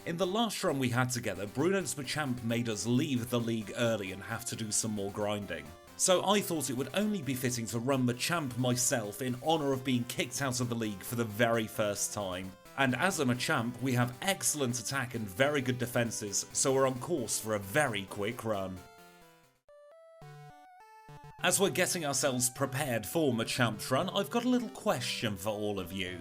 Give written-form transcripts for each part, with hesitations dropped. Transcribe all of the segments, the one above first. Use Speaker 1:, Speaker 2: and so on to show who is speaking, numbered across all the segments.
Speaker 1: In the last run we had together, Bruno's Machamp made us leave the league early and have to do some more grinding. So I thought it would only be fitting to run Machamp myself in honour of being kicked out of the league for the very first time. And as a Machamp, we have excellent attack and very good defences, so we're on course for a very quick run. As we're getting ourselves prepared for Machamp's run, I've got a little question for all of you.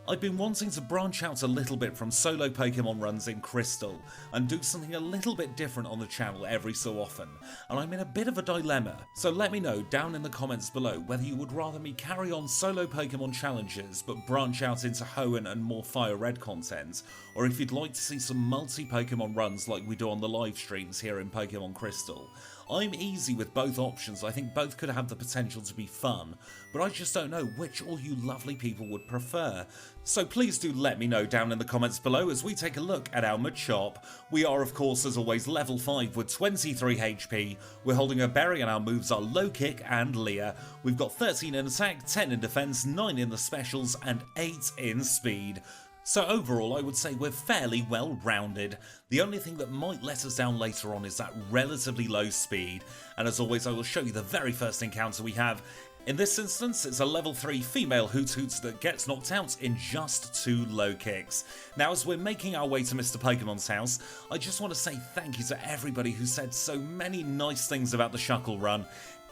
Speaker 1: I've been wanting to branch out a little bit from solo Pokemon runs in Crystal, and do something a little bit different on the channel every so often, and I'm in a bit of a dilemma, so let me know down in the comments below whether you would rather me carry on solo Pokemon challenges but branch out into Hoenn and more Fire Red content, or if you'd like to see some multi-Pokemon runs like we do on the live streams here in Pokemon Crystal. I'm easy with both options, I think both could have the potential to be fun, but I just don't know which all you lovely people would prefer. So please do let me know down in the comments below as we take a look at our Machamp. We are of course as always level 5 with 23 HP, we're holding a berry and our moves are Low Kick and Leer. We've got 13 in attack, 10 in defense, 9 in the specials and 8 in speed. So overall I would say we're fairly well rounded. The only thing that might let us down later on is that relatively low speed, and as always I will show you the very first encounter we have. In this instance it's a level 3 female Hoot Hoot that gets knocked out in just 2 low kicks. Now as we're making our way to Mr. Pokemon's house, I just want to say thank you to everybody who said so many nice things about the Shuckle run.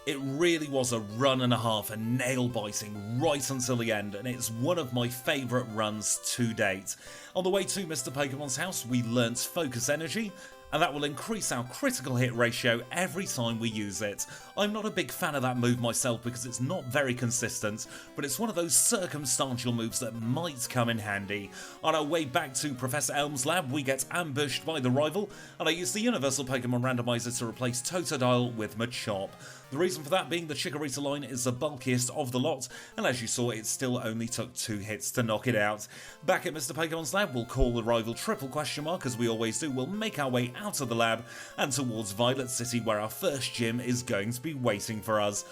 Speaker 1: It really was a run and a half and nail biting right until the end, and it's one of my favourite runs to date. On the way to Mr. Pokemon's house we learnt Focus Energy, and that will increase our critical hit ratio every time we use it. I'm not a big fan of that move myself because it's not very consistent, but it's one of those circumstantial moves that might come in handy. On our way back to Professor Elm's lab we get ambushed by the rival, and I use the Universal Pokemon Randomizer to replace Totodile with Machamp. The reason for that being the Chikorita line is the bulkiest of the lot, and as you saw it still only took 2 hits to knock it out. Back at Mr. Pokemon's lab we'll call the rival triple question mark as we always do. We'll make our way out of the lab and towards Violet City where our first gym is going to be waiting for us.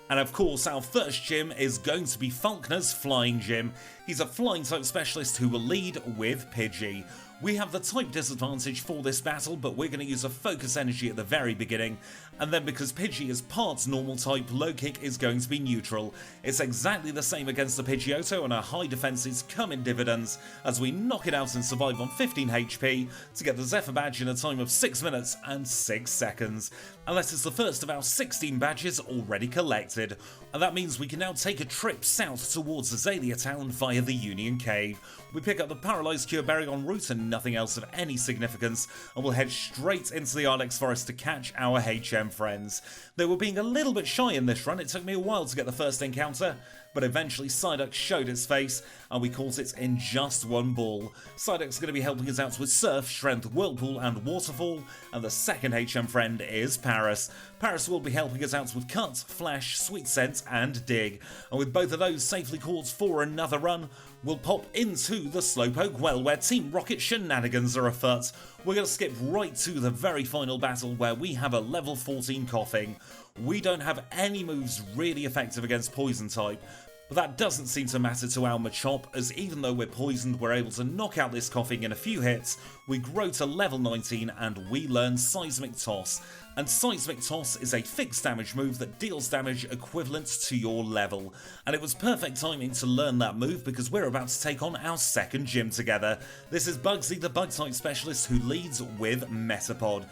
Speaker 1: And of course our first gym is going to be Falkner's Flying Gym. He's a flying type specialist who will lead with Pidgey. We have the type disadvantage for this battle, but we're going to use a Focus Energy at the very beginning, and then because Pidgey is part normal type, Low Kick is going to be neutral. It's exactly the same against the Pidgeotto, and our high defences come in dividends as we knock it out and survive on 15 HP to get the Zephyr badge in a time of 6 minutes and 6 seconds. And that is the first of our 16 badges already collected, and that means we can now take a trip south towards Azalea Town via the Union Cave. We pick up the Paralysed Cure Berry en route and nothing else of any significance, and we'll head straight into the CRX Forest to catch our HM friends. They were being a little bit shy in this run, it took me a while to get the first encounter, but eventually Psyduck showed its face, and we caught it in just 1 ball. Psyduck's going to be helping us out with Surf, Strength, Whirlpool and Waterfall, and the second HM friend is Paris. Paris will be helping us out with Cut, Flash, Sweet Scent and Dig, and with both of those safely caught for another run, we'll pop into the Slowpoke well where Team Rocket shenanigans are afoot. We're going to skip right to the very final battle where we have a level 14 Coughing. We don't have any moves really effective against Poison type, but that doesn't seem to matter to our Machamp, as even though we're poisoned we're able to knock out this Coughing in a few hits. We grow to level 19 and we learn Seismic Toss. And Seismic Toss is a fixed damage move that deals damage equivalent to your level. And it was perfect timing to learn that move because we're about to take on our second gym together. This is Bugsy, the Bug-type specialist who leads with Metapod.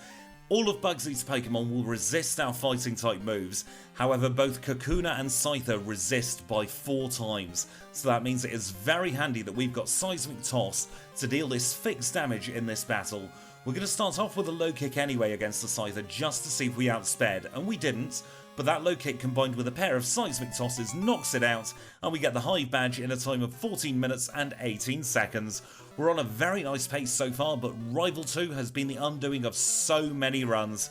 Speaker 1: All of Bugsy's Pokemon will resist our fighting type moves, however both Kakuna and Scyther resist by 4 times, so that means it is very handy that we've got Seismic Toss to deal this fixed damage in this battle. We're going to start off with a Low Kick anyway against the Scyther just to see if we outsped, and we didn't, but that Low Kick combined with a pair of Seismic Tosses knocks it out, and we get the Hive badge in a time of 14 minutes and 18 seconds. We're on a very nice pace so far, but Rival 2 has been the undoing of so many runs.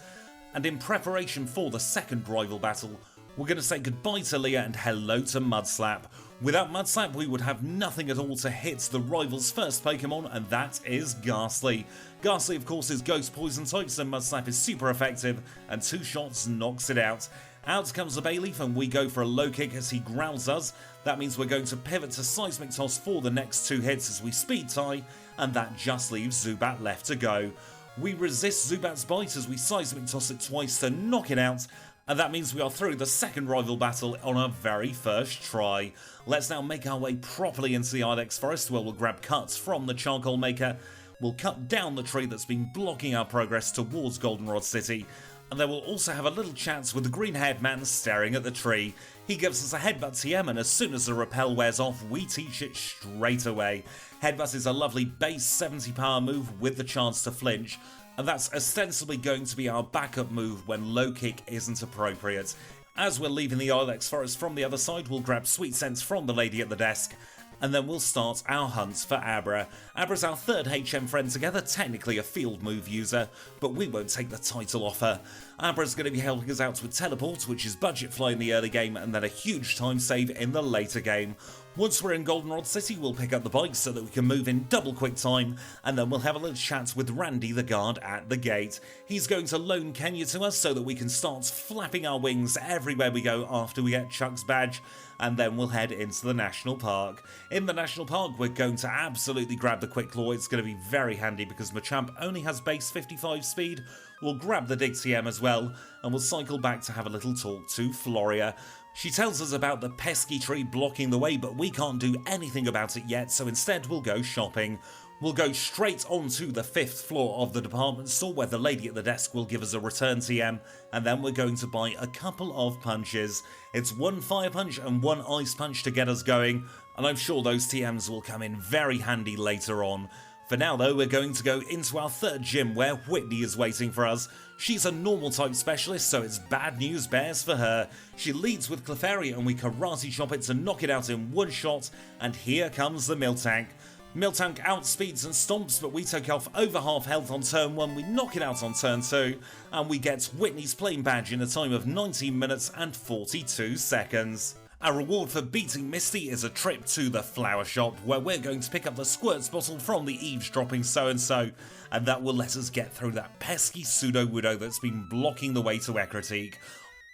Speaker 1: And in preparation for the second rival battle, we're going to say goodbye to Leah and hello to Mudslap. Without Mudslap we would have nothing at all to hit the rival's first Pokemon, and that is Ghastly. Ghastly of course is Ghost Poison type, so Mudslap is super effective, and 2 shots knocks it out. Out comes the Bayleaf and we go for a Low Kick as he growls us. That means we're going to pivot to Seismic Toss for the next 2 hits as we speed tie, and that just leaves Zubat left to go. We resist Zubat's bite as we seismic toss it twice to knock it out, and that means we are through the second rival battle on our very first try. Let's now make our way properly into the CRX Forest, where we'll grab cuts from the charcoal maker. We'll cut down the tree that's been blocking our progress towards Goldenrod City, and then we'll also have a little chat with the green-haired man staring at the tree. He gives us a Headbutt TM, and as soon as the repel wears off, we teach it straight away. Headbutt is a lovely base 70 power move with the chance to flinch, and that's ostensibly going to be our backup move when low kick isn't appropriate. As we're leaving the CRX Forest from the other side, we'll grab Sweet Sense from the lady at the desk, and then we'll start our hunt for Abra. Abra's our third HM friend together, technically a field move user, but we won't take the title off her. Abra's going to be helping us out with Teleport, which is budget fly in the early game and then a huge time save in the later game. Once we're in Goldenrod City, we'll pick up the bike so that we can move in double quick time, and then we'll have a little chat with Randy the guard at the gate. He's going to loan Kenya to us so that we can start flapping our wings everywhere we go after we get Chuck's badge, and then we'll head into the National Park. In the National Park, we're going to absolutely grab the Quick Claw. It's going to be very handy because Machamp only has base 55 speed. We'll grab the Dig TM as well, and we'll cycle back to have a little talk to Floria. She tells us about the pesky tree blocking the way, but we can't do anything about it yet, so instead we'll go shopping. We'll go straight onto the 5th floor of the department store where the lady at the desk will give us a return TM, and then we're going to buy a couple of punches. It's one fire punch and one ice punch to get us going, and I'm sure those TMs will come in very handy later on. For now though, we're going to go into our third gym where Whitney is waiting for us. She's a normal type specialist, so it's bad news bears for her. She leads with Clefairy and we karate chop it to knock it out in one shot, and here comes the Miltank. Miltank outspeeds and stomps, but we take off over half health on turn 1, we knock it out on turn 2, and we get Whitney's playing badge in a time of 19 minutes and 42 seconds. Our reward for beating Misty is a trip to the flower shop, where we're going to pick up the squirts bottle from the eavesdropping so-and-so, and that will let us get through that pesky pseudo-widow that's been blocking the way to Ecruteak.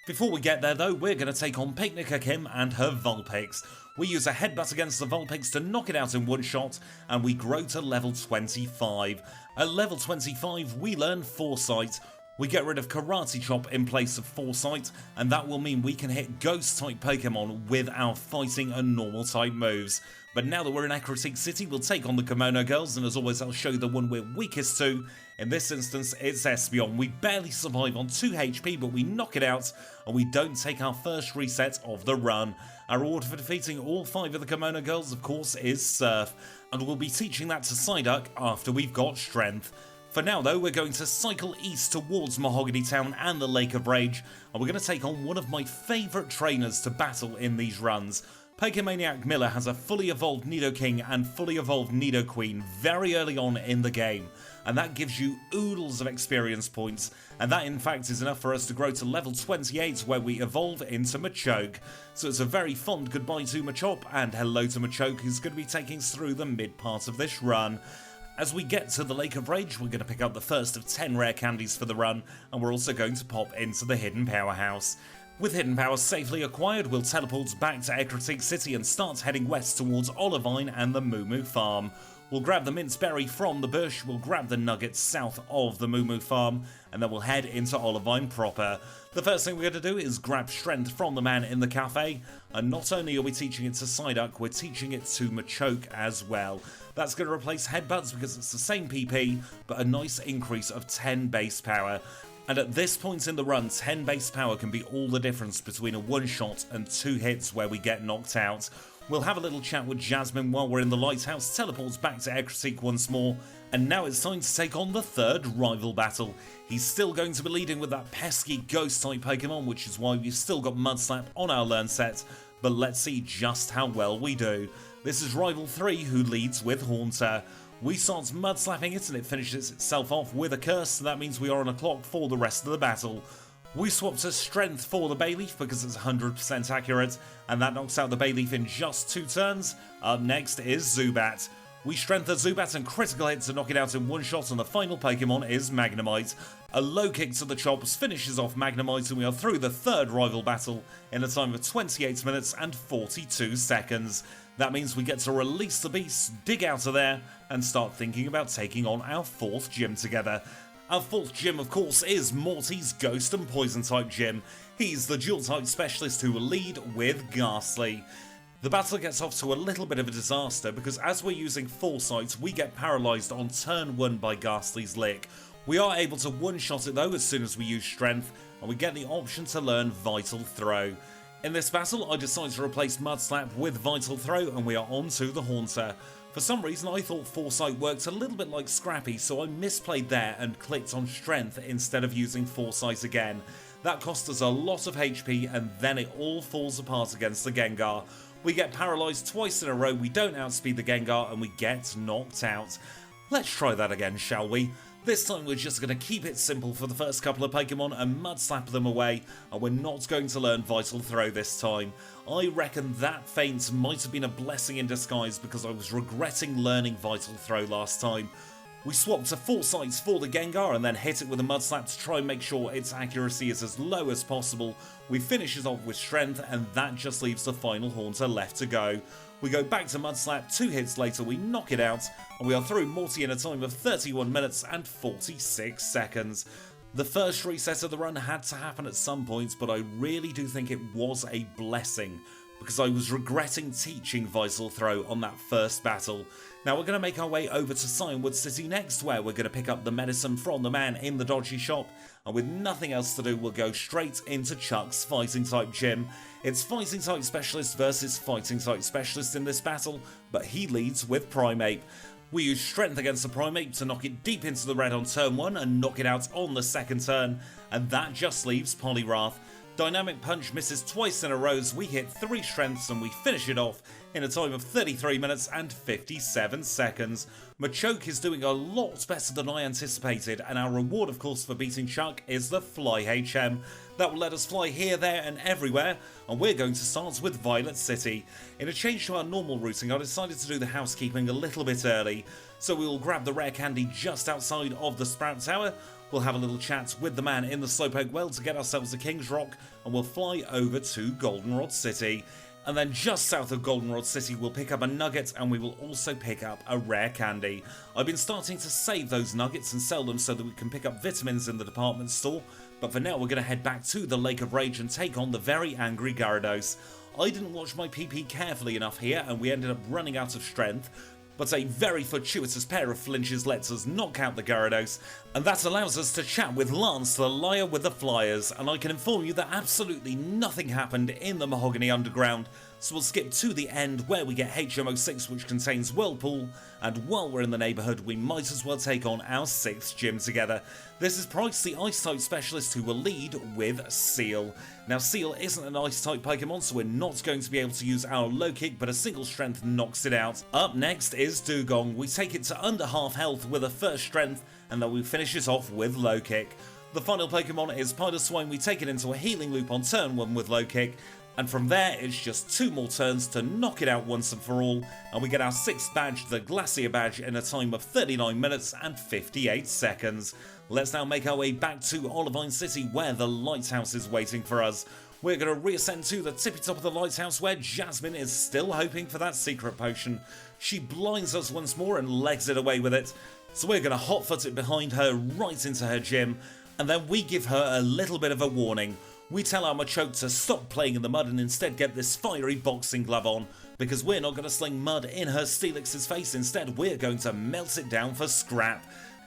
Speaker 1: Before we get there though, we're going to take on Picnicker Kim and her Vulpix. We use a Headbutt against the Vulpix to knock it out in one shot, and we grow to level 25. At level 25, we learn Foresight. We get rid of Karate Chop in place of Foresight, and that will mean we can hit Ghost-type Pokemon with our fighting and normal-type moves. But now that we're in Ecruteak City, we'll take on the Kimono Girls, and as always I'll show you the one we're weakest to. In this instance, it's Espeon. We barely survive on 2 HP, but we knock it out, and we don't take our first reset of the run. Our reward for defeating all 5 of the Kimono Girls, of course, is Surf, and we'll be teaching that to Psyduck after we've got Strength. For now though, we're going to cycle east towards Mahogany Town and the Lake of Rage, and we're going to take on one of my favourite trainers to battle in these runs. Pokemaniac Miller has a fully evolved Nidoking and fully evolved Nidoqueen very early on in the game, and that gives you oodles of experience points, and that in fact is enough for us to grow to level 28 where we evolve into Machoke. So it's a very fond goodbye to Machop and hello to Machoke, who's going to be taking us through the mid part of this run. As we get to the Lake of Rage, we're going to pick up the first of 10 rare candies for the run, and we're also going to pop into the Hidden Powerhouse. With Hidden Power safely acquired, we'll teleport back to Ecruteak City and start heading west towards Olivine and the Moo Moo Farm. We'll grab the Mince Berry from the bush, we'll grab the Nuggets south of the Moo Moo Farm, and then we'll head into Olivine proper. The first thing we're going to do is grab Strength from the man in the cafe, and not only are we teaching it to Psyduck, we're teaching it to Machoke as well. That's going to replace Headbutts because it's the same PP, but a nice increase of 10 base power. And at this point in the run, 10 base power can be all the difference between a one-shot and 2 hits where we get knocked out. We'll have a little chat with Jasmine while we're in the lighthouse, teleports back to Ecruteak once more, and now it's time to take on the third rival battle. He's still going to be leading with that pesky Ghost-type Pokemon, which is why we've still got Mudslap on our learn set, but let's see just how well we do. This is Rival 3 who leads with Haunter. We start mudslapping it and it finishes itself off with a curse, so that means we are on a clock for the rest of the battle. We swap to Strength for the Bayleaf because it's 100% accurate, and that knocks out the Bayleaf in just 2 turns. Up next is Zubat. We strengthen Zubat and critical hit to knock it out in one shot, and the final Pokemon is Magnemite. A low kick to the chops finishes off Magnemite, and we are through the third rival battle in a time of 28 minutes and 42 seconds. That means we get to release the beast, dig out of there, and start thinking about taking on our 4th gym together. Our 4th gym, of course, is Morty's Ghost and Poison type gym. He's the dual type specialist who will lead with Ghastly. The battle gets off to a little bit of a disaster because as we're using Foresight, we get paralysed on turn 1 by Ghastly's Lick. We are able to one-shot it though as soon as we use Strength, and we get the option to learn Vital Throw. In this battle, I decide to replace Mud Slap with Vital Throw, and we are on to the Haunter. For some reason, I thought Foresight worked a little bit like Scrappy, so I misplayed there and clicked on Strength instead of using Foresight again. That cost us a lot of HP, and then it all falls apart against the Gengar. We get paralysed twice in a row, we don't outspeed the Gengar, and we get knocked out. Let's try that again, shall we? This time we're just going to keep it simple for the first couple of Pokemon and Mud Slap them away, and we're not going to learn Vital Throw this time. I reckon that feint might have been a blessing in disguise because I was regretting learning Vital Throw last time. We swap to Foresight for the Gengar and then hit it with a Mud Slap to try and make sure its accuracy is as low as possible. We finish it off with Strength, and that just leaves the final Haunter left to go. We go back to Mud Slap, 2 hits later we knock it out, and we are through Morty in a time of 31 minutes and 46 seconds. The first reset of the run had to happen at some point, but I really do think it was a blessing, because I was regretting teaching Vital Throw on that first battle. Now we're going to make our way over to Simonwood City next, where we're going to pick up the medicine from the man in the dodgy shop, and with nothing else to do we'll go straight into Chuck's Fighting type gym. It's Fighting type Specialist versus Fighting type Specialist in this battle, but he leads with Primeape. We use Strength against the Primeape to knock it deep into the red on turn 1 and knock it out on the second turn, and that just leaves Poliwrath. Dynamic Punch misses twice in a row as we hit 3 strengths and we finish it off in a time of 33 minutes and 57 seconds. Machoke is doing a lot better than I anticipated, and our reward of course for beating Chuck is the Fly HM. That will let us fly here, there and everywhere, and we're going to start with Violet City. In a change to our normal routing, I decided to do the housekeeping a little bit early, so we will grab the rare candy just outside of the Sprout Tower. We'll have a little chat with the man in the Slowpoke Well to get ourselves a King's Rock, and we'll fly over to Goldenrod City. And then just south of Goldenrod City we'll pick up a nugget, and we will also pick up a rare candy. I've been starting to save those nuggets and sell them so that we can pick up vitamins in the department store, but for now we're going to head back to the Lake of Rage and take on the very angry Gyarados. I didn't watch my PP carefully enough here, and we ended up running out of strength, but a very fortuitous pair of flinches lets us knock out the Gyarados, and that allows us to chat with Lance, the liar with the flyers, and I can inform you that absolutely nothing happened in the Mahogany Underground, so we'll skip to the end where we get HMO6, which contains Whirlpool, and while we're in the neighbourhood we might as well take on our 6th gym together. This is Price, the Ice-type specialist, who will lead with Seal. Now Seal isn't an Ice-type Pokemon, so we're not going to be able to use our Low Kick, but a single Strength knocks it out. Up next is Dugong. We take it to under half health with a first Strength, and then we finish it off with Low Kick. The final Pokemon is Pidoswine. We take it into a healing loop on turn 1 with Low Kick, and from there it's just 2 more turns to knock it out once and for all, and we get our 6th badge, the Glacier Badge, in a time of 39 minutes and 58 seconds. Let's now make our way back to Olivine City, where the lighthouse is waiting for us. We're going to reascend to the tippy top of the lighthouse, where Jasmine is still hoping for that secret potion. She blinds us once more and legs it away with it, so we're going to hotfoot it behind her right into her gym, and then we give her a little bit of a warning. We tell our Machoke to stop playing in the mud and instead get this fiery boxing glove on, because we're not going to sling mud in her Steelix's face, instead we're going to melt it down for scrap.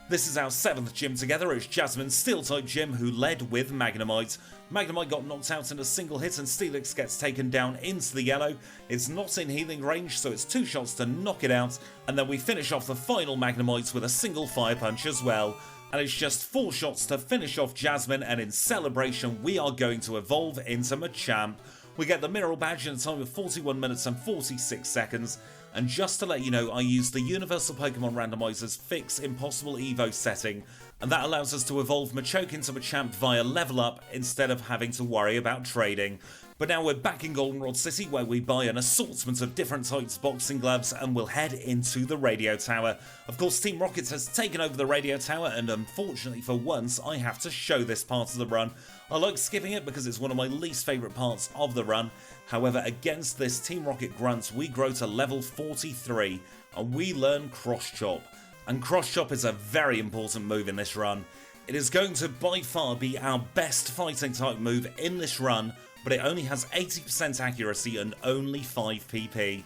Speaker 1: This is our 7th gym together. It's Jasmine's Steel-type gym, who led with Magnemite. Magnemite got knocked out in a single hit and Steelix gets taken down into the yellow. It's not in healing range, so it's 2 shots to knock it out, and then we finish off the final Magnemite with a single Fire Punch as well. And it's just 4 shots to finish off Jasmine, and in celebration we are going to evolve into Machamp. We get the Mineral Badge in a time of 41 minutes and 46 seconds, and just to let you know, I use the Universal Pokemon Randomizer's Fix Impossible Evo setting, and that allows us to evolve Machoke into Machamp via level up instead of having to worry about trading. But now we're back in Goldenrod City where we buy an assortment of different types of boxing gloves and we'll head into the radio tower. Of course, Team Rockets has taken over the radio tower and unfortunately for once I have to show this part of the run. I like skipping it because it's one of my least favourite parts of the run. However, against this Team Rocket grunt we grow to level 43 and we learn Cross Chop. And Cross Chop is a very important move in this run. It is going to by far be our best fighting type move in this run, but it only has 80% accuracy and only 5 PP.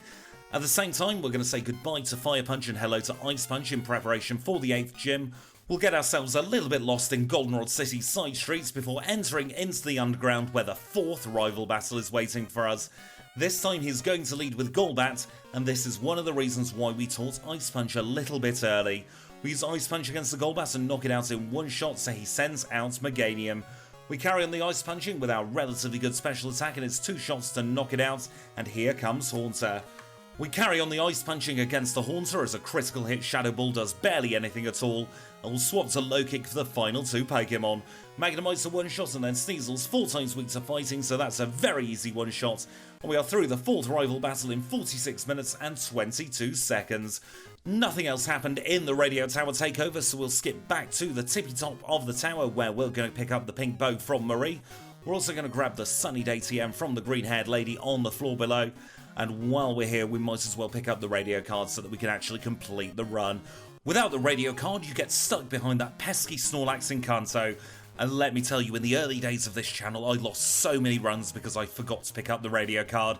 Speaker 1: At the same time, we're going to say goodbye to Fire Punch and hello to Ice Punch in preparation for the 8th gym. We'll get ourselves a little bit lost in Goldenrod City's side streets before entering into the underground where the 4th rival battle is waiting for us. This time he's going to lead with Golbat, and this is one of the reasons why we taught Ice Punch a little bit early. We use Ice Punch against the Golbat and knock it out in one shot, so he sends out Meganium. We carry on the Ice Punching with our relatively good special attack and it's 2 shots to knock it out, and here comes Haunter. We carry on the Ice Punching against the Haunter as a critical hit Shadow Ball does barely anything at all, and we'll swap to Low Kick for the final 2 Pokemon. Magnemite's a 1-shot and then Sneasel's 4 times weak to fighting, so that's a very easy 1-shot, and we are through the 4th rival battle in 46 minutes and 22 seconds. Nothing else happened in the radio tower takeover, so we'll skip back to the tippy top of the tower where we're going to pick up the pink bow from Marie. We're also going to grab the Sunny Day TM from the green haired lady on the floor below, and while we're here we might as well pick up the radio card so that we can actually complete the run. Without the radio card you get stuck behind that pesky Snorlax in Kanto, and let me tell you, in the early days of this channel I lost so many runs because I forgot to pick up the radio card.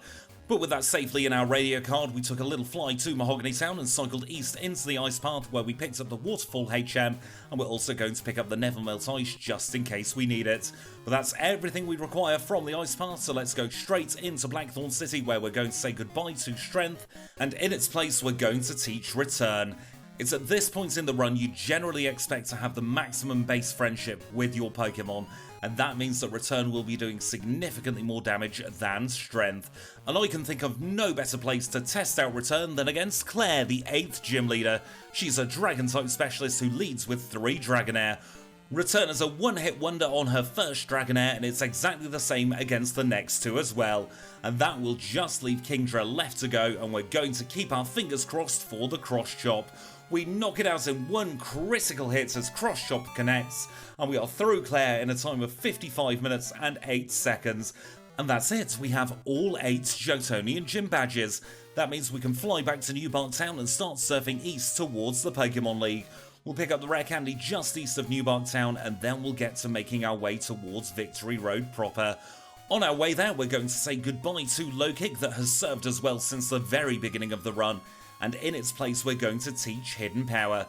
Speaker 1: But with that safely in our radio card, we took a little fly to Mahogany Town and cycled east into the ice path where we picked up the Waterfall HM, and we're also going to pick up the Nevermelt Ice just in case we need it. But that's everything we require from the ice path, so let's go straight into Blackthorne City where we're going to say goodbye to Strength, and in its place we're going to teach Return. It's at this point in the run you generally expect to have the maximum base friendship with your Pokemon, and that means that Return will be doing significantly more damage than Strength. And I can think of no better place to test out Return than against Claire, the 8th gym leader. She's a Dragon-type specialist who leads with 3 Dragonair. Return is a one-hit wonder on her first Dragonair, and it's exactly the same against the next 2 as well. And that will just leave Kingdra left to go, and we're going to keep our fingers crossed for the Cross Chop. We knock it out in 1 critical hit as Cross Chop connects, and we are through Claire in a time of 55 minutes and 8 seconds. And that's it, we have all 8 Johtonian gym badges. That means we can fly back to New Bark Town and start surfing east towards the Pokemon League. We'll pick up the rare candy just east of New Bark Town, and then we'll get to making our way towards Victory Road proper. On our way there, we're going to say goodbye to Low Kick that has served us well since the very beginning of the run, and in its place we're going to teach Hidden Power.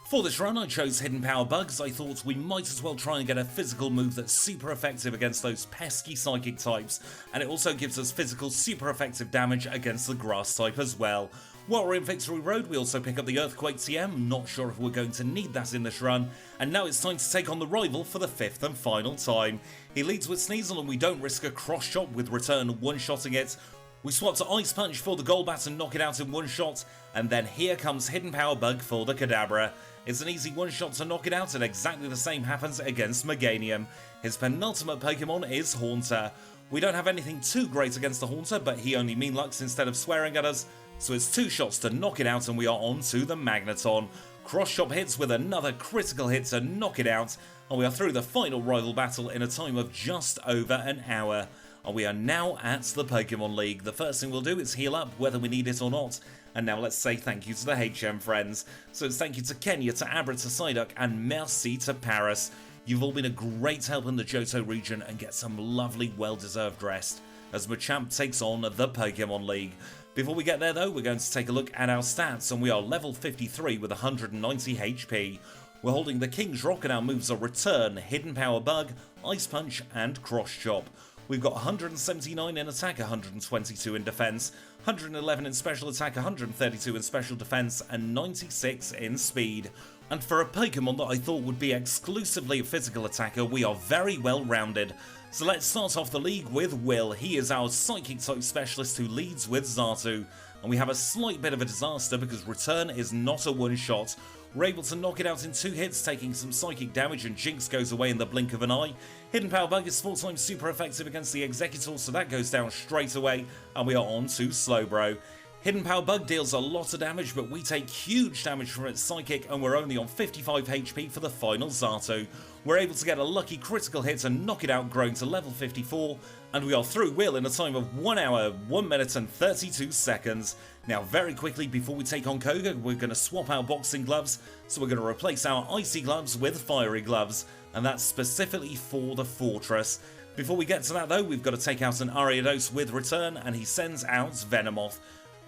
Speaker 1: For this run I chose Hidden Power Bugs. I thought we might as well try and get a physical move that's super effective against those pesky psychic types, and it also gives us physical super effective damage against the grass type as well. While we're in Victory Road we also pick up the Earthquake TM, not sure if we're going to need that in this run, and now it's time to take on the rival for the 5th and final time. He leads with Sneasel and we don't risk a Cross Chop with Return one-shotting it. We swap to Ice Punch for the Golbat and knock it out in 1 shot, and then here comes Hidden Power Bug for the Kadabra. It's an easy 1-shot to knock it out, and exactly the same happens against Meganium. His penultimate Pokemon is Haunter. We don't have anything too great against the Haunter, but he only mean lucks instead of swearing at us, so it's 2 shots to knock it out and we are on to the Magneton. Cross Chop hits with another critical hit to knock it out, and we are through the final rival battle in a time of just over an hour. And we are now at the Pokemon League. The first thing we'll do is heal up, whether we need it or not. And now let's say thank you to the HM friends. So it's thank you to Kenya, to Abra, to Psyduck, and merci to Paris. You've all been a great help in the Johto region and get some lovely well-deserved rest as Machamp takes on the Pokemon League. Before we get there though, we're going to take a look at our stats, and we are level 53 with 190 HP. We're holding the King's Rock and our moves are Return, Hidden Power Bug, Ice Punch, and Cross Chop. We've got 179 in attack, 122 in defense, 111 in special attack, 132 in special defense, and 96 in speed. And for a Pokemon that I thought would be exclusively a physical attacker, we are very well rounded. So let's start off the league with Will. He is our Psychic type specialist who leads with Xatu. And we have a slight bit of a disaster because Return is not a one-shot. We're able to knock it out in 2 hits, taking some psychic damage, and Jinx goes away in the blink of an eye. Hidden Power Bug is 4 times super effective against the Executor, so that goes down straight away, and we are on to Slowbro. Hidden Power Bug deals a lot of damage, but we take huge damage from its psychic, and we're only on 55 HP for the final Zato. We're able to get a lucky critical hit and knock it out, growing to level 54, and we are through Will in a time of 1 hour, 1 minute and 32 seconds. Now very quickly, before we take on Koga, we're going to swap our boxing gloves, so we're going to replace our icy gloves with fiery gloves, and that's specifically for the fortress. Before we get to that though, we've got to take out an Ariados with return, and he sends out Venomoth.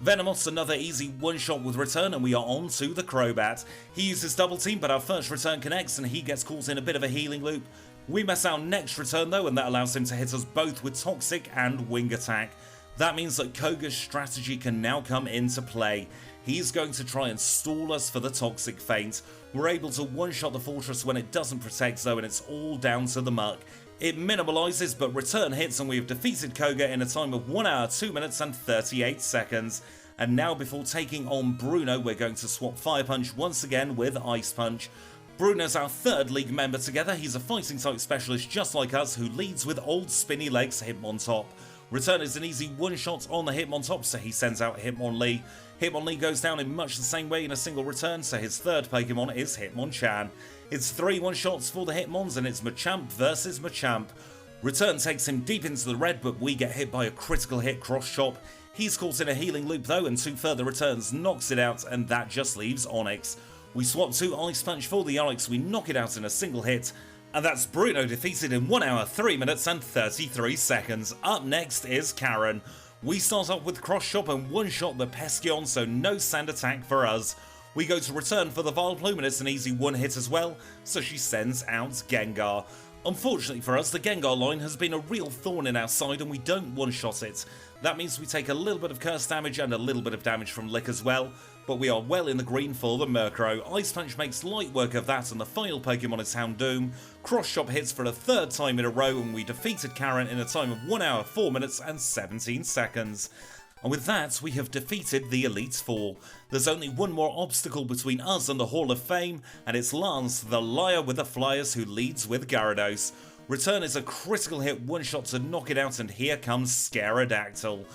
Speaker 1: Venomoth's another easy one-shot with return, and we are on to the Crobat. He uses double team, but our first return connects and he gets caught in a bit of a healing loop. We mess our next return though, and that allows him to hit us both with Toxic and Wing Attack. That means that Koga's strategy can now come into play. He's going to try and stall us for the Toxic Feint. We're able to one-shot the fortress when it doesn't protect though, and it's all down to the muck. It minimalizes, but return hits, and we have defeated Koga in a time of 1 hour, 2 minutes and 38 seconds. And now, before taking on Bruno, we're going to swap Fire Punch once again with Ice Punch. Bruno's our 3rd league member together. He's a fighting type specialist just like us, who leads with Old Spinny Legs Hitmontop. Return is an easy one-shot on the Hitmontop, so he sends out Hitmonlee. Hitmonlee goes down in much the same way in a single return, so his 3rd Pokemon is Hitmonchan. It's 3 one-shots for the Hitmons, and it's Machamp versus Machamp. Return takes him deep into the red, but we get hit by a critical hit cross-chop. He's caught in a healing loop though, and 2 further returns knocks it out, and that just leaves Onix. We swap to Ice Punch for the Onix, we knock it out in a single hit, and that's Bruno defeated in 1 hour, 3 minutes and 33 seconds. Up next is Karen. We start off with Cross Chop and one-shot the Peskeon, so no sand attack for us. We go to return for the Vileplume, and it's an easy one hit as well, so she sends out Gengar. Unfortunately for us, the Gengar line has been a real thorn in our side, and we don't one-shot it. That means we take a little bit of curse damage and a little bit of damage from Lick as well, but we are well in the green for the Murkrow. Ice Punch makes light work of that, and the final Pokemon is Houndoom. Cross Chop hits for a 3rd time in a row, and we defeated Karen in a time of 1 hour, 4 minutes and 17 seconds. And with that, we have defeated the Elite Four. There's only one more obstacle between us and the Hall of Fame, and it's Lance, the liar with the flyers, who leads with Gyarados. Return is a critical hit one-shot to knock it out, and here comes Scarodactyl.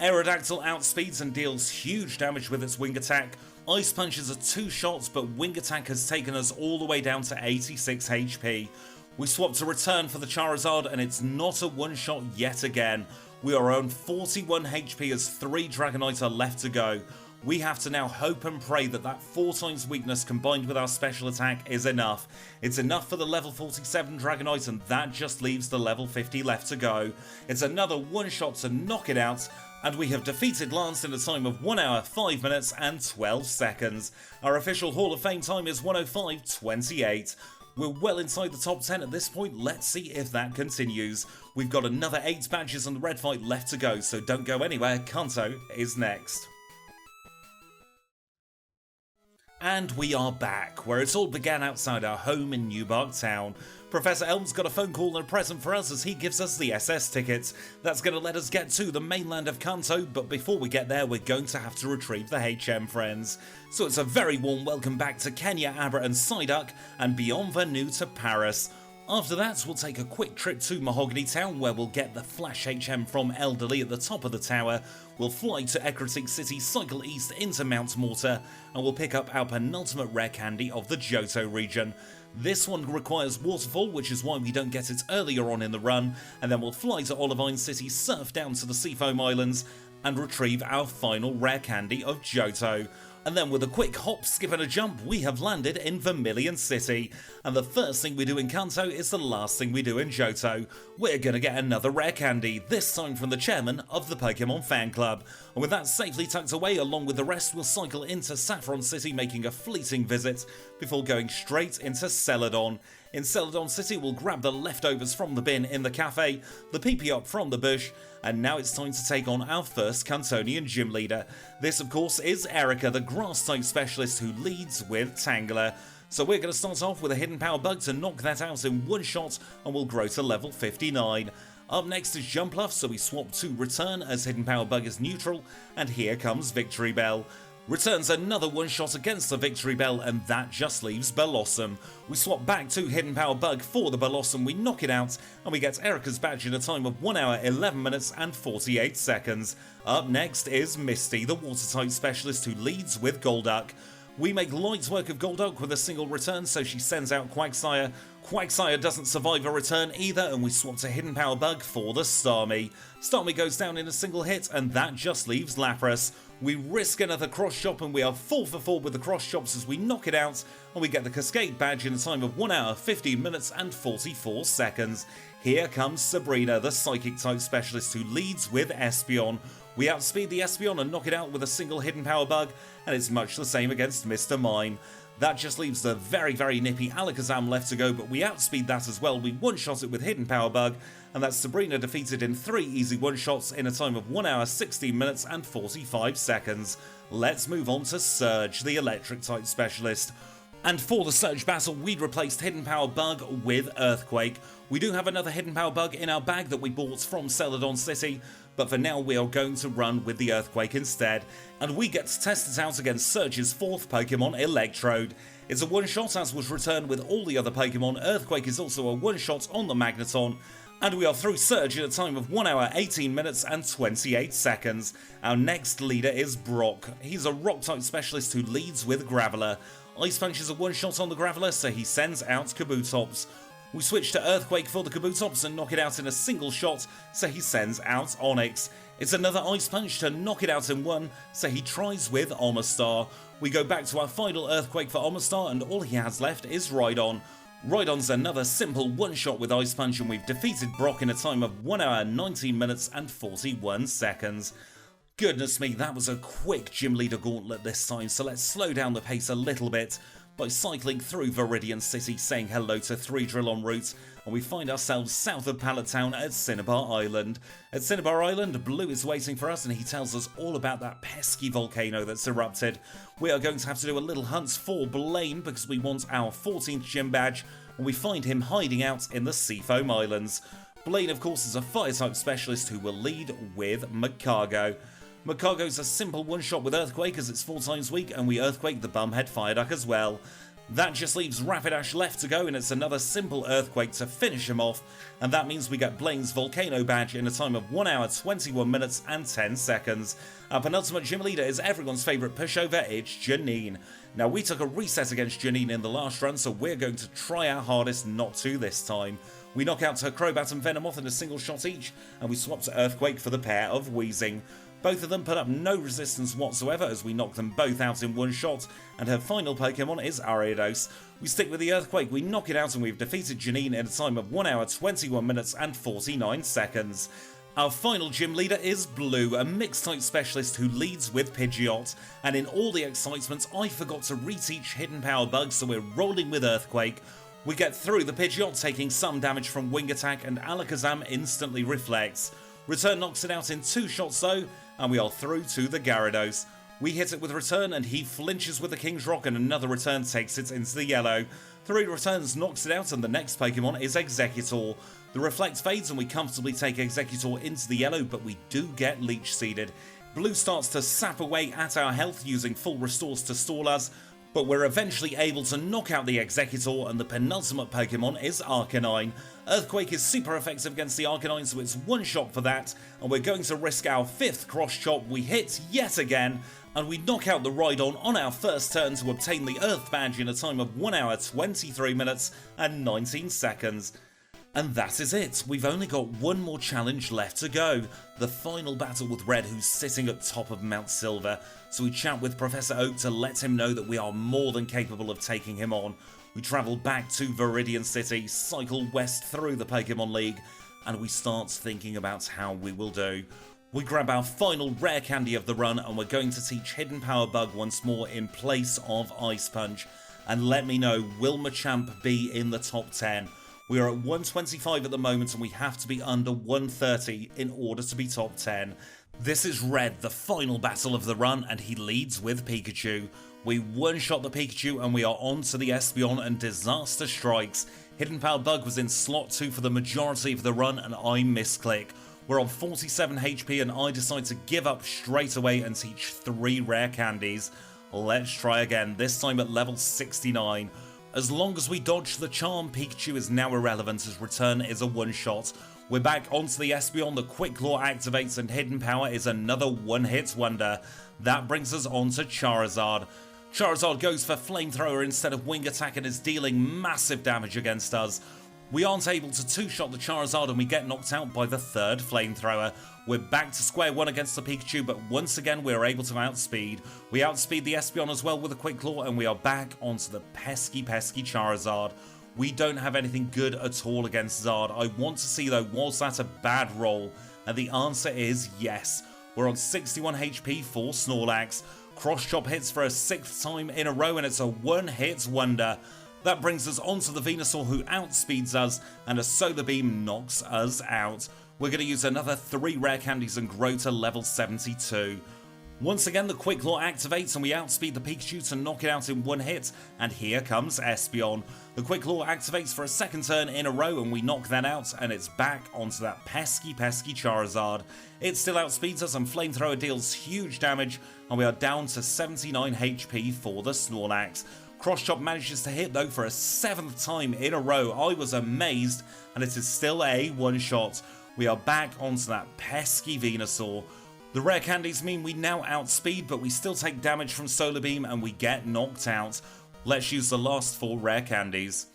Speaker 1: Aerodactyl outspeeds and deals huge damage with its Wing Attack. Ice Punch is a 2 shots, but Wing Attack has taken us all the way down to 86 HP. We swap to return for the Charizard, and it's not a one-shot yet again. We are on 41 HP as 3 Dragonite are left to go. We have to now hope and pray that that 4 times weakness combined with our special attack is enough. It's enough for the level 47 Dragonite, and that just leaves the level 50 left to go. It's another one shot to knock it out, and we have defeated Lance in a time of 1 hour, 5 minutes and 12 seconds. Our official Hall of Fame time is 1:05:28. We're well inside the top 10 at this point. Let's see if that continues. We've got another 8 badges on the red fight left to go, so don't go anywhere. Kanto is next. And we are back, where it all began outside our home in Newbark Town. Professor Elm's got a phone call and a present for us as he gives us the SS tickets. That's going to let us get to the mainland of Kanto, but before we get there we're going to have to retrieve the HM friends. So it's a very warm welcome back to Kenya, Abra and Psyduck, and bienvenue to Paris. After that, we'll take a quick trip to Mahogany Town, where we'll get the Flash HM from Elderly at the top of the tower. We'll fly to Ecruteak City, cycle east into Mount Mortar, and we'll pick up our penultimate rare candy of the Johto region. This one requires Waterfall, which is why we don't get it earlier on in the run, and then we'll fly to Olivine City, surf down to the Seafoam Islands, and retrieve our final rare candy of Johto. And then with a quick hop, skip and a jump, we have landed in Vermilion City. And the first thing we do in Kanto is the last thing we do in Johto. We're gonna get another rare candy, this time from the chairman of the Pokemon Fan Club. And with that safely tucked away, along with the rest, we'll cycle into Saffron City, making a fleeting visit, before going straight into Celadon. In Celadon City, we'll grab the leftovers from the bin in the cafe, the PP up from the bush, and now it's time to take on our first Kantonian gym leader. This, of course, is Erica, the grass-type specialist who leads with Tangela. So we're going to start off with a hidden power bug to knock that out in one shot, and we'll grow to level 59. Up next is Jumpluff, so we swap to return as hidden power bug is neutral, and here comes Victory Bell. Returns another one-shot against the Victory Bell, and that just leaves Blossom. We swap back to Hidden Power Bug for the Blossom, we knock it out, and we get Erica's badge in a time of 1 hour, 11 minutes and 48 seconds. Up next is Misty, the water-type specialist who leads with Golduck. We make light work of Golduck with a single return, so she sends out Quagsire. Quagsire doesn't survive a return either, and we swap to Hidden Power Bug for the Starmie. Starmie goes down in a single hit, and that just leaves Lapras. We risk another cross chop, and we are 4 for 4 with the cross chops as we knock it out, and we get the Cascade badge in a time of 1 hour, 15 minutes and 44 seconds. Here comes Sabrina, the Psychic type specialist who leads with Espeon. We outspeed the Espeon and knock it out with a single Hidden Power Bug, and it's much the same against Mr. Mime. That just leaves the very nippy Alakazam left to go, but we outspeed that as well. We one-shot it with Hidden Power Bug, and that's Sabrina defeated in 3 easy one-shots in a time of 1 hour, 16 minutes and 45 seconds. Let's move on to Surge, the Electric type specialist. And for the Surge battle, we'd replaced Hidden Power Bug with Earthquake. We do have another Hidden Power Bug in our bag that we bought from Celadon City, but for now we are going to run with the Earthquake instead. And we get to test it out against Surge's 4th Pokemon, Electrode. It's a one-shot as was returned with all the other Pokemon. Earthquake is also a one-shot on the Magneton. And we are through Surge in a time of 1 hour, 18 minutes and 28 seconds. Our next leader is Brock. He's a Rock-type specialist who leads with Graveler. Ice Punch is a one-shot on the Graveler, so he sends out Kabutops. We switch to Earthquake for the Kabutops and knock it out in a single shot, so he sends out Onix. It's another Ice Punch to knock it out in one, so he tries with Omastar. We go back to our final Earthquake for Omastar, and all he has left is Rhydon. Rhydon's another simple one-shot with Ice Punch, and we've defeated Brock in a time of 1 hour, 19 minutes and 41 seconds. Goodness me, that was a quick Gym Leader Gauntlet this time, so let's slow down the pace a little bit by cycling through Viridian City, saying hello to 3drill en route, and we find ourselves south of Pallet Town at Cinnabar Island. At Cinnabar Island, Blue is waiting for us and he tells us all about that pesky volcano that's erupted. We are going to have to do a little hunt for Blaine because we want our 14th gym badge, and we find him hiding out in the Seafoam Islands. Blaine, of course, is a fire-type specialist who will lead with Magcargo. Magcargo's a simple one-shot with Earthquake as it's 4 times weak, and we Earthquake the Bumhead Fireduck as well. That just leaves Rapidash left to go, and it's another simple Earthquake to finish him off, and that means we get Blaine's Volcano badge in a time of 1 hour, 21 minutes and 10 seconds. Our penultimate gym leader is everyone's favourite pushover, it's Janine. Now, we took a reset against Janine in the last run, so we're going to try our hardest not to this time. We knock out her Crobat and Venomoth in a single shot each, and we swap to Earthquake for the pair of Weezing. Both of them put up no resistance whatsoever as we knock them both out in one shot, and her final Pokemon is Ariados. We stick with the Earthquake, we knock it out, and we've defeated Janine in a time of 1 hour, 21 minutes and 49 seconds. Our final gym leader is Blue, a mixed-type specialist who leads with Pidgeot, and in all the excitement I forgot to reteach Hidden Power Bug, so we're rolling with Earthquake. We get through the Pidgeot, taking some damage from Wing Attack, and Alakazam instantly reflects. Return knocks it out in 2 shots though, and we are through to the Gyarados. We hit it with Return and he flinches with the King's Rock, and another Return takes it into the yellow. 3 returns knocks it out, and the next Pokemon is Exeggutor. The Reflect fades and we comfortably take Exeggutor into the yellow, but we do get Leech Seeded. Blue starts to sap away at our health using full restores to stall us, but we're eventually able to knock out the Exeggutor, and the penultimate Pokemon is Arcanine. Earthquake is super effective against the Arcanine, so it's one shot for that, and we're going to risk our 5th cross chop. We hit yet again, and we knock out the Rhydon on our first turn to obtain the Earth badge in a time of 1 hour, 23 minutes and 19 seconds. And that is it. We've only got one more challenge left to go. The final battle with Red, who's sitting at top of Mount Silver. So we chat with Professor Oak to let him know that we are more than capable of taking him on. We travel back to Viridian City, cycle west through the Pokemon League, and we start thinking about how we will do. We grab our final rare candy of the run, and we're going to teach Hidden Power Bug once more in place of Ice Punch. And let me know, will Machamp be in the top 10? We are at 125 at the moment, and we have to be under 130 in order to be top 10. This is Red, the final battle of the run, and he leads with Pikachu. We one-shot the Pikachu, and we are on to the Espeon, and disaster strikes. Hidden Power Bug was in slot 2 for the majority of the run, and I misclick. We're on 47 HP and I decide to give up straight away and teach 3 rare candies. Let's try again, this time at level 69. As long as we dodge the charm, Pikachu is now irrelevant as return is a one-shot. We're back onto the Espeon, the Quick Claw activates and Hidden Power is another one-hit wonder. That brings us on to Charizard. Charizard goes for Flamethrower instead of Wing Attack and is dealing massive damage against us. We aren't able to two-shot the Charizard and we get knocked out by the 3rd Flamethrower. We're back to square one against the Pikachu, but once again we're able to outspeed. We outspeed the Espeon as well with a Quick Claw and we are back onto the pesky Charizard. We don't have anything good at all against Zard. I want to see though, was that a bad roll? And the answer is yes. We're on 61 HP for Snorlax. Cross Chop hits for a 6th time in a row and it's a one-hit wonder. That brings us onto the Venusaur who outspeeds us and a Solar Beam knocks us out. We're going to use another 3 rare candies and grow to level 72. Once again the Quick Claw activates and we outspeed the Pikachu to knock it out in one hit, and here comes Espeon. The Quick Claw activates for a 2nd turn in a row and we knock that out and it's back onto that pesky Charizard. It still outspeeds us and Flamethrower deals huge damage and we are down to 79 HP for the Snorlax. Cross Chop manages to hit though for a 7th time in a row. I was amazed and it is still a one-shot. We are back onto that pesky Venusaur. The rare candies mean we now outspeed, but we still take damage from Solar Beam and we get knocked out. Let's use the last 4 rare candies.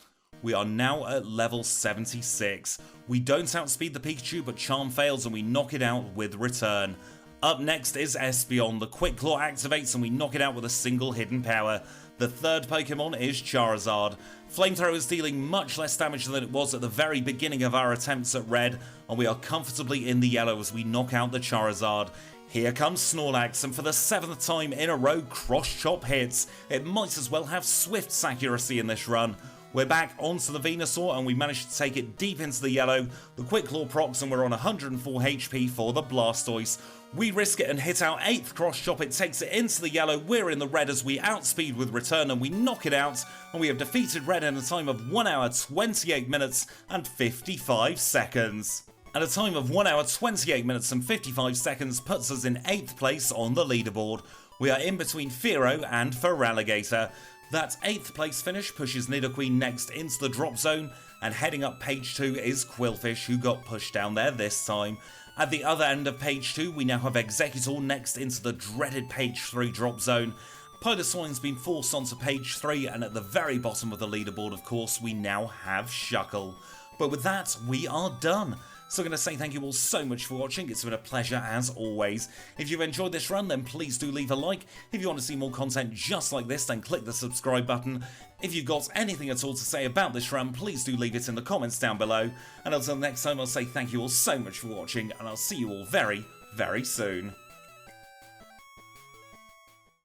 Speaker 1: We are now at level 76. We don't outspeed the Pikachu, but Charm fails and we knock it out with Return. Up next is Espeon. The Quick Claw activates and we knock it out with a single Hidden Power. The 3rd Pokemon is Charizard. Flamethrower is dealing much less damage than it was at the very beginning of our attempts at red, and we are comfortably in the yellow as we knock out the Charizard. Here comes Snorlax, and for the 7th time in a row, Cross Chop hits. It might as well have Swift's accuracy in this run. We're back onto the Venusaur and we managed to take it deep into the yellow. The Quick Claw procs and we're on 104 HP for the Blastoise. We risk it and hit our 8th Cross Chop. It takes it into the yellow. We're in the red as we outspeed with Return and we knock it out. And we have defeated red in a time of 1 hour, 28 minutes and 55 seconds. And a time of 1 hour, 28 minutes and 55 seconds puts us in 8th place on the leaderboard. We are in between Fearow and Feraligatr. That 8th place finish pushes Nidoqueen next into the drop zone, and heading up page 2 is Quillfish, who got pushed down there this time. At the other end of page 2 we now have Executor next into the dreaded page 3 drop zone. Pylosoin's been forced onto page 3, and at the very bottom of the leaderboard of course we now have Shuckle. But with that we are done. So I'm going to say thank you all so much for watching. It's been a pleasure as always. If you've enjoyed this run, then please do leave a like. If you want to see more content just like this, then click the subscribe button. If you've got anything at all to say about this run, please do leave it in the comments down below. And until next time, I'll say thank you all so much for watching, and I'll see you all very, very soon.